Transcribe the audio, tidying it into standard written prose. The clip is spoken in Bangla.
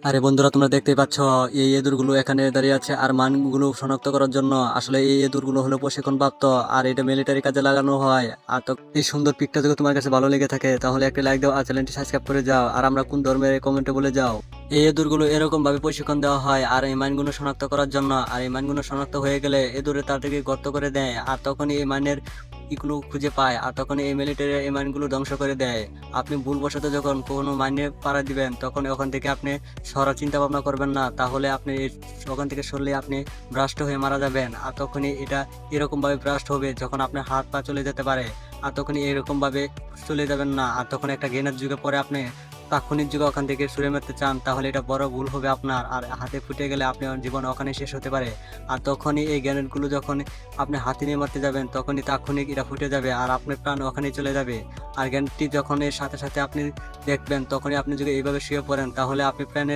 আরে বন্ধুরা, তোমরা দেখতেই পাচ্ছ এই ইঁদুরগুলো এখানে দাঁড়িয়ে আছে। আর মানগুলো শনাক্ত করার জন্য আসলে এই ইঁদুরগুলো হলো প্রশিক্ষণপ্রাপ্ত, আর এটা মিলিটারি কাজে লাগানো হয়। আর তো এই সুন্দর পিকটা যদি তোমার কাছে ভালো লেগে থাকে তাহলে একটা লাইক দাও আর চ্যানেলটি সাবস্ক্রাইব করে যাও। আর আমরা কোন ধর্মের কমেন্টে বলে যাও। এই ইঁদুরগুলো এরকম ভাবে প্রশিক্ষণ দেওয়া হয় আর এই মাইনগুলো শনাক্ত করার জন্য। আর এই মাইনগুলো শনাক্ত হয়ে গেলে ইঁদুরে তাদেরকে গর্ত করে দেয়, আর তখনই এই মাইনের ইগুলো খুঁজে পায়, আর তখন এই মিলিটারি এই মাইনগুলো ধ্বংস করে দেয়। আপনি ভুলবশত যখন কোনো মাইনে পাড়া দিবেন তখন ওখান থেকে আপনি সরার চিন্তা ভাবনা করবেন না, তাহলে আপনি ওখান থেকে সরলে আপনি ব্রাস্ট হয়ে মারা যাবেন। আর তখনই এটা এরকম ভাবে ব্রাস্ট হবে যখন আপনার হাত পা চলে যেতে পারে। আর তখনই এরকম ভাবে চলে যাবেন না। আর তখন একটা জ্ঞানের যুগে পরে আপনি তাৎক্ষণিক যুগে ওখান থেকে সরে মারতে চান, তাহলে এটা বড় ভুল হবে আপনার। আর হাতে ফুটে গেলে আপনার জীবন ওখানে শেষ হতে পারে। আর তখনই এই গ্রেনেডগুলো যখন আপনি হাতে নিয়ে মারতে যাবেন তখনই তাৎক্ষণিক এটা ফুটে যাবে আর আপনার প্রাণ ওখানেই চলে যাবে। আর গ্রেনেডটি যখন এর সাথে সাথে আপনি দেখবেন তখনই আপনি যদি এইভাবে শুয়ে পড়েন তাহলে আপনি প্রাণে